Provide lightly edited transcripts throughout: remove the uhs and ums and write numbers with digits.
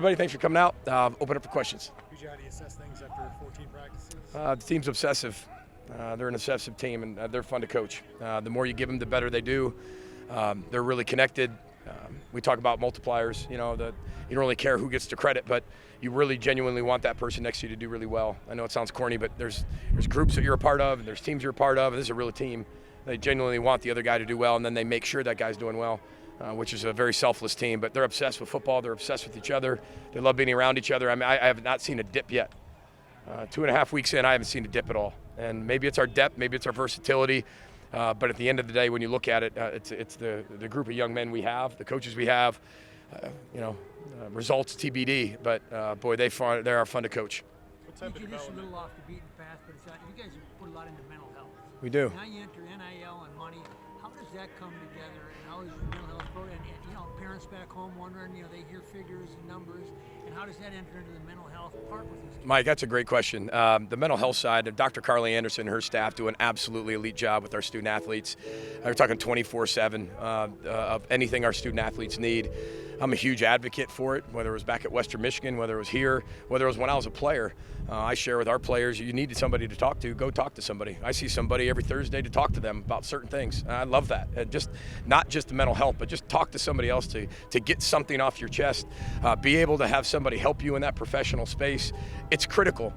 everybody. Thanks for coming out. Open up for questions. Could you how do you assess things after 14 practices? The team's obsessive. They're an obsessive team, and they're fun to coach. The more you give them, the better they do. They're really connected. We talk about multipliers. You don't really care who gets the credit, but you really genuinely want that person next to you to do really well. I know it sounds corny, but there's groups that you're a part of, and there's teams you're a part of, and this is a real team. They genuinely want the other guy to do well, and then they make sure that guy's doing well, which is a very selfless team. But they're obsessed with football. They're obsessed with each other. They love being around each other. I mean, I have not seen a dip yet. 2.5 weeks in, I haven't seen a dip at all. And maybe it's our depth, maybe it's our versatility. But at the end of the day, when you look at it, it's the group of young men we have, the coaches we have. Results TBD. But boy, they are fun to coach. What type of This is a development? little off the beaten path, but you guys put a lot into mental health. We do. Now you enter NIL and money. How does that come together? And how is your mental health program? And parents back home wondering, they hear figures and numbers. And how does that enter into the mental health part with these kids? Mike, that's a great question. The mental health side, Dr. Carly Anderson and her staff do an absolutely elite job with our student athletes. We're talking 24/7 of anything our student athletes need. I'm a huge advocate for it, whether it was back at Western Michigan, whether it was here, whether it was when I was a player. I share with our players, you need somebody to talk to, go talk to somebody. I see somebody every Thursday to talk to them about certain things. I love that. Not just the mental health, but just talk to somebody else to get something off your chest. Be able to have somebody help you in that professional space. It's critical.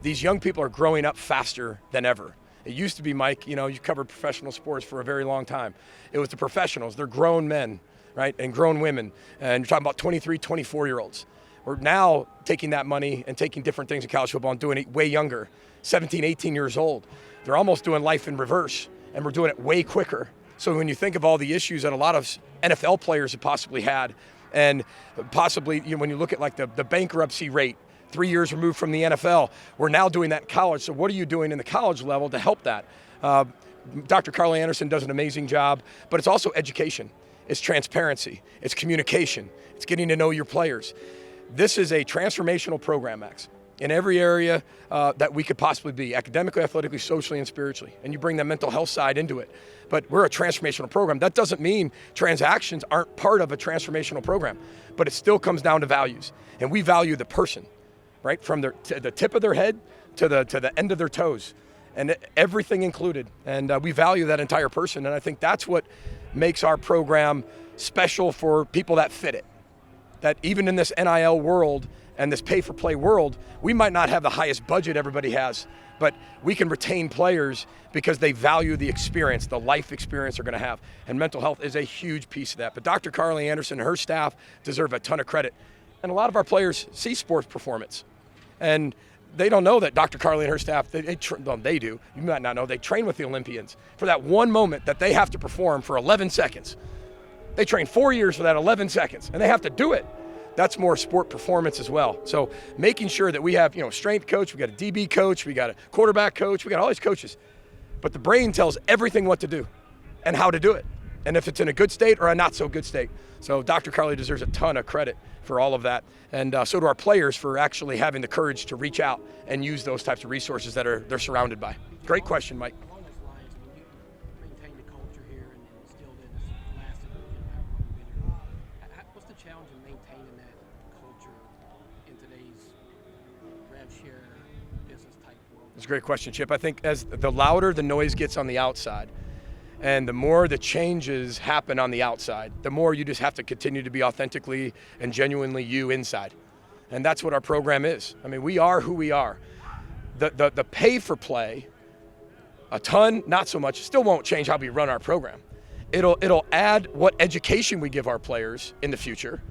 These young people are growing up faster than ever. It used to be, Mike, you covered professional sports for a very long time. It was the professionals. They're grown men, right, and grown women. And you're talking about 23, 24-year-olds. We're now taking that money and taking different things in college football and doing it way younger, 17, 18 years old. They're almost doing life in reverse, and we're doing it way quicker. So when you think of all the issues that a lot of NFL players have possibly had, and possibly when you look at like the bankruptcy rate, 3 years removed from the NFL, we're now doing that in college. So what are you doing in the college level to help that? Dr. Carly Anderson does an amazing job, but it's also education. It's transparency. It's communication. It's getting to know your players. This is a transformational program, Max, in every area that we could possibly be, academically, athletically, socially, and spiritually. And you bring the mental health side into it. But we're a transformational program. That doesn't mean transactions aren't part of a transformational program, but it still comes down to values. And we value the person, right? From the tip of their head to the end of their toes, and everything included. And we value that entire person. And I think that's what makes our program special for people that fit it. That even in this NIL world and this pay-for-play world, we might not have the highest budget everybody has, but we can retain players because they value the experience, the life experience they're going to have. And mental health is a huge piece of that. But Dr. Carly Anderson and her staff deserve a ton of credit. And a lot of our players see sports performance. And they don't know that Dr. Carly and her staff, they do. You might not know, they train with the Olympians for that one moment that they have to perform for 11 seconds. They train 4 years for that 11 seconds, and they have to do it. That's more sport performance as well. So making sure that we have, strength coach, we got a DB coach, we got a quarterback coach, we got all these coaches. But the brain tells everything what to do and how to do it, and if it's in a good state or a not so good state. So Dr. Carly deserves a ton of credit for all of that, and so do our players for actually having the courage to reach out and use those types of resources that they're surrounded by. Great question, Mike. Along those lines, you maintain the culture here and instilled in this last what's the challenge in maintaining that culture in today's rev share business type world? That's a great question, Chip. I think as the louder the noise gets on the outside, and the more the changes happen on the outside, the more you just have to continue to be authentically and genuinely you inside. And that's what our program is. I mean, we are who we are. The pay for play, a ton, not so much, still won't change how we run our program. It'll add what education we give our players in the future,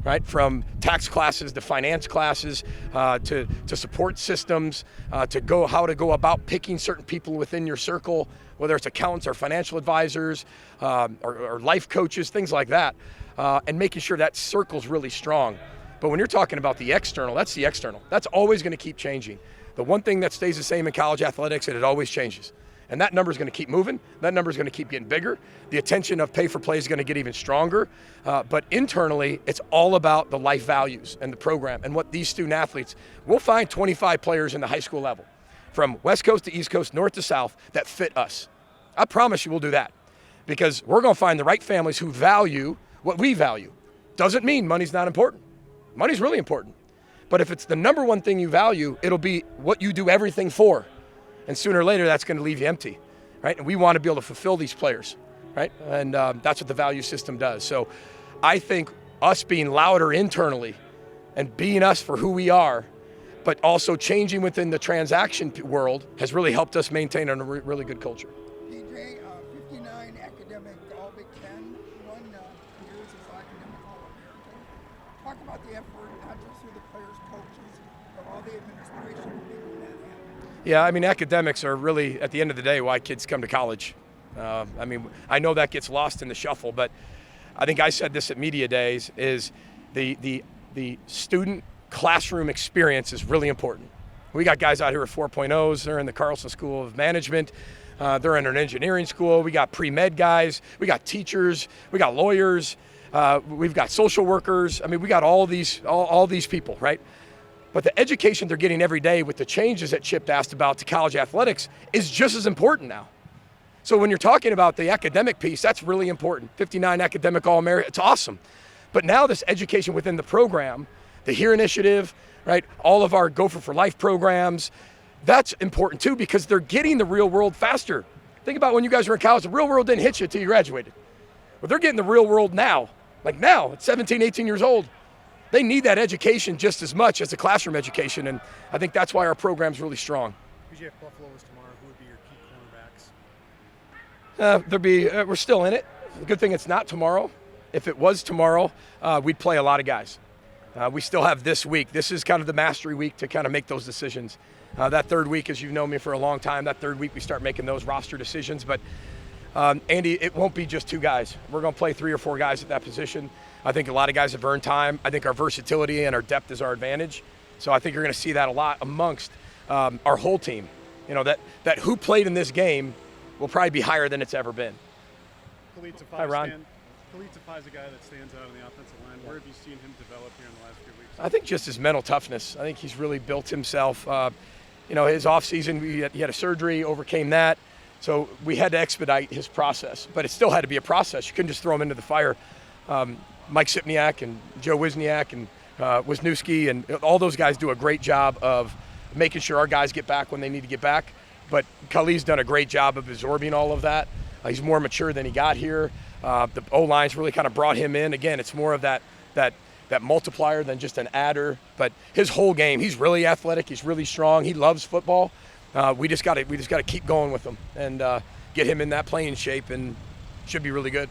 right? From tax classes to finance classes, to support systems, how to go about picking certain people within your circle, whether it's accountants or financial advisors, or life coaches, things like that, and making sure that circle's really strong. But when you're talking about the external, that's the external. That's always going to keep changing. The one thing that stays the same in college athletics, and it always changes. And that number is going to keep moving. That number is going to keep getting bigger. The attention of pay for play is going to get even stronger. But internally, it's all about the life values and the program and what these student athletes, we'll find 25 players in the high school level, from West Coast to East Coast, North to South, that fit us. I promise you we'll do that, because we're going to find the right families who value what we value. Doesn't mean money's not important. Money's really important. But if it's the number one thing you value, it'll be what you do everything for. And sooner or later, that's going to leave you empty, right? And we want to be able to fulfill these players, right? And that's what the value system does. So I think us being louder internally and being us for who we are, but also changing within the transaction world has really helped us maintain a really good culture. DJ, 59 academic All Big Ten, one years as academic All-American. Talk about the effort, not just through the players, coaches, but all the administration making that happen. Yeah, I mean, academics are really, at the end of the day, why kids come to college. I mean, I know that gets lost in the shuffle, but I think I said this at Media Days, is the student classroom experience is really important. We got guys out here with 4.0s. They're in the Carlson School of Management. They're in an engineering school. We got pre-med guys. We got teachers. We got lawyers. We've got social workers. I mean, we got all these people, right? But the education they're getting every day with the changes that Chip asked about to college athletics is just as important now. So when you're talking about the academic piece, that's really important. 59 academic All-American, it's awesome. But now this education within the program, the HERE initiative, right? All of our Gopher for Life programs, that's important too, because they're getting the real world faster. Think about when you guys were in college, the real world didn't hit you until you graduated. Well, they're getting the real world now. Like now, at 17, 18 years old. They need that education just as much as the classroom education, and I think that's why our program's really strong. BJ, if Buffalo was tomorrow, who would be your key cornerbacks? We're still in it. The good thing it's not tomorrow. If it was tomorrow, we'd play a lot of guys. We still have this week. This is kind of the mastery week to kind of make those decisions. That third week, as you've known me for a long time, that third week we start making those roster decisions. But Andy, it won't be just two guys. We're going to play 3 or 4 guys at that position. I think a lot of guys have earned time. I think our versatility and our depth is our advantage. So I think you're going to see that a lot amongst our whole team. You know, that who played in this game will probably be higher than it's ever been. Khalid Hi, Ron. Tafai is a guy that stands out on the offensive line. Where have you seen him develop here in the last few weeks? I think just his mental toughness. I think he's really built himself. You know, his offseason, he had a surgery, overcame that. So we had to expedite his process, but it still had to be a process. You couldn't just throw him into the fire. Mike Sipniak and Joe Wisniak and Wisniewski and all those guys do a great job of making sure our guys get back when they need to get back. But Khalid's done a great job of absorbing all of that. He's more mature than he got here. The O-line's really kind of brought him in. Again, it's more of that multiplier than just an adder. But his whole game, he's really athletic. He's really strong. He loves football. We just got to keep going with him and get him in that playing shape, and should be really good.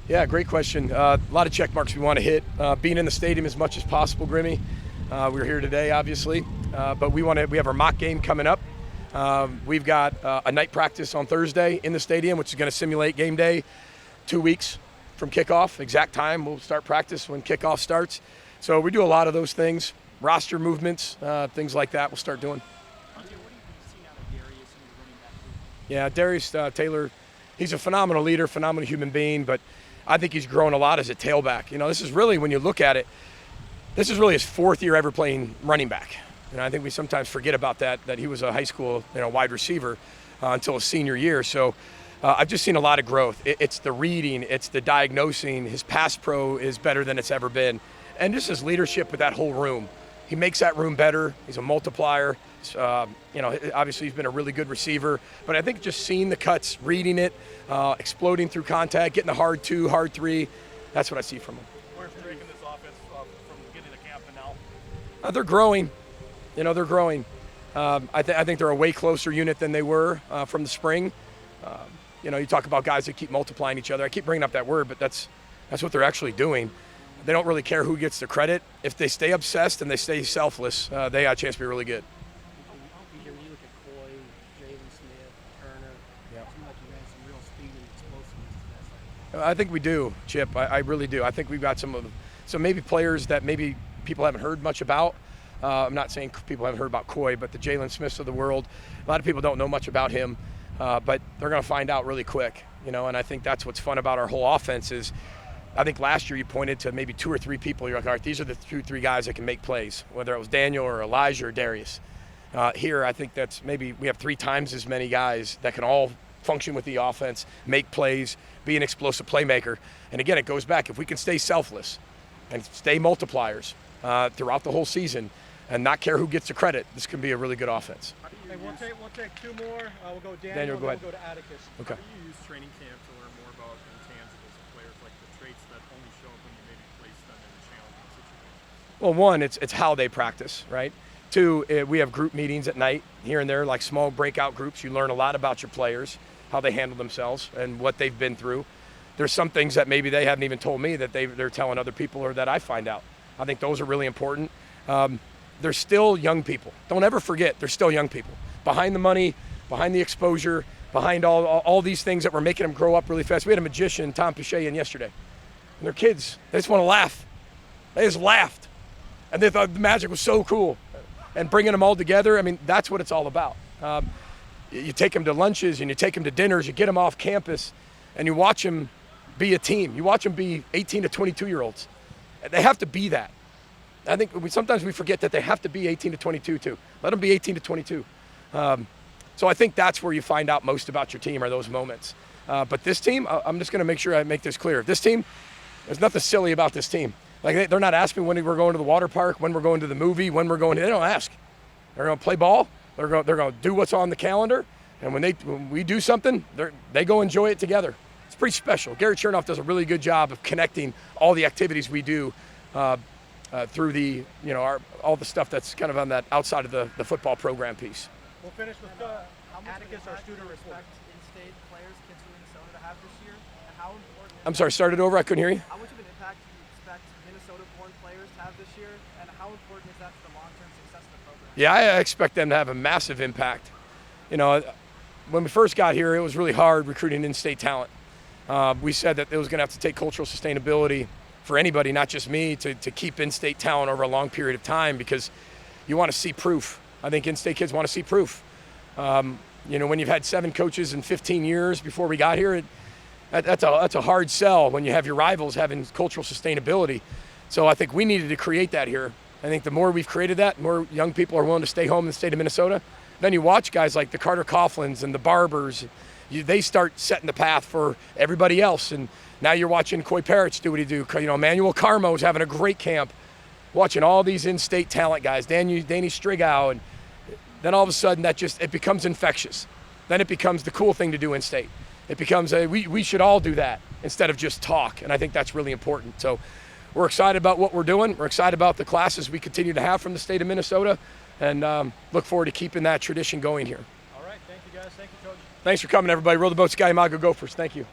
Yeah, great question. A lot of check marks we want to hit. Being in the stadium as much as possible, Grimmy. We're here today, obviously, but we have our mock game coming up. We've got a night practice on Thursday in the stadium, which is going to simulate game day. 2 weeks from kickoff, exact time. We'll start practice when kickoff starts. So we do a lot of those things, roster movements, things like that. We'll start doing. Yeah, Darius Taylor, he's a phenomenal leader, phenomenal human being, but I think he's grown a lot as a tailback. You know, this is really, when you look at it, this is really his 4th year ever playing running back. And I think we sometimes forget about that he was a high school, wide receiver until his senior year. So I've just seen a lot of growth. It's the reading, it's the diagnosing. His pass pro is better than it's ever been. And just his leadership with that whole room. He makes that room better. He's a multiplier. Obviously he's been a really good receiver, but I think just seeing the cuts, reading it, exploding through contact, getting the hard 2, hard 3, that's what I see from him. Where's taking this offense from beginning of camp to now? They're growing. They're growing. I think they're a way closer unit than they were from the spring. You talk about guys that keep multiplying each other. I keep bringing up that word, but that's what they're actually doing. They don't really care who gets the credit. If they stay obsessed and they stay selfless, they got a chance to be really good. When you look at Coy, Jalen Smith, Turner, it seems like you have some real speed and explosiveness to that side. I think we do, Chip. I really do. I think we've got some maybe players that maybe people haven't heard much about. I'm not saying people haven't heard about Coy, but the Jalen Smiths of the world, a lot of people don't know much about him, but they're going to find out really quick. And I think that's what's fun about our whole offense is, I think last year you pointed to maybe 2 or 3 people. You're like, all right, these are the 2 or 3 guys that can make plays, whether it was Daniel or Elijah or Darius. Here, I think that's maybe we have 3 times as many guys that can all function with the offense, make plays, be an explosive playmaker. And again, it goes back, if we can stay selfless and stay multipliers throughout the whole season and not care who gets the credit, this can be a really good offense. Hey, we'll take two more. We'll go Daniel, go ahead. We'll go to Atticus. Okay. How do you use training camp to learn more about intangibles of players, like the traits that only show up when you maybe place them in challenging situations? Well, one, it's how they practice, right? Two, we have group meetings at night, here and there, like small breakout groups. You learn a lot about your players, how they handle themselves, and what they've been through. There's some things that maybe they haven't even told me that they're telling other people or that I find out. I think those are really important. They're still young people. Don't ever forget, they're still young people. Behind the money, behind the exposure, behind all these things that were making them grow up really fast. We had a magician, Tom Pichet, in yesterday. And they're kids. They just want to laugh. They just laughed. And they thought the magic was so cool. And bringing them all together, I mean, that's what it's all about. You take them to lunches and you take them to dinners, you get them off campus, and you watch them be a team. You watch them be 18 to 22-year-olds. They have to be that. I think sometimes we forget that they have to be 18 to 22 too. Let them be 18 to 22. So I think that's where you find out most about your team are those moments. But this team, I'm just going to make sure I make this clear. This team, there's nothing silly about this team. Like they're not asking when we're going to the water park, when we're going to the movie, when we're going. They don't ask. They're going to play ball. They're going to do what's on the calendar. And when we do something, they go enjoy it together. It's pretty special. Gary Chernoff does a really good job of connecting all the activities we do through the, all the stuff that's kind of on that outside of the football program piece. We'll finish with How much Atticus, our student report. respect in-state players, kids from Minnesota, to have this year, and how important? I'm sorry, start it over. I couldn't hear you. How much of an impact do you expect Minnesota-born players to have this year, and how important is that to the long-term success of the program? Yeah, I expect them to have a massive impact. When we first got here, it was really hard recruiting in-state talent. We said that it was going to have to take cultural sustainability for anybody, not just me, to keep in-state talent over a long period of time, because you want to see proof. I think in-state kids want to see proof. When you've had 7 coaches in 15 years before we got here, that's a hard sell when you have your rivals having cultural sustainability. So I think we needed to create that here. I think the more we've created that, the more young people are willing to stay home in the state of Minnesota. Then you watch guys like the Carter Coughlins and the Barbers. They start setting the path for everybody else. And now you're watching Coy Parrots do what he do. Manuel Carmo's having a great camp. Watching all these in-state talent guys, Danny Strigow, and then all of a sudden it becomes infectious. Then it becomes the cool thing to do in-state. It becomes we should all do that instead of just talk, and I think that's really important. So we're excited about what we're doing. We're excited about the classes we continue to have from the state of Minnesota, and look forward to keeping that tradition going here. All right, thank you guys. Thank you, Coach. Thanks for coming, everybody. Roll the boat, Sky Mago Gophers. Thank you.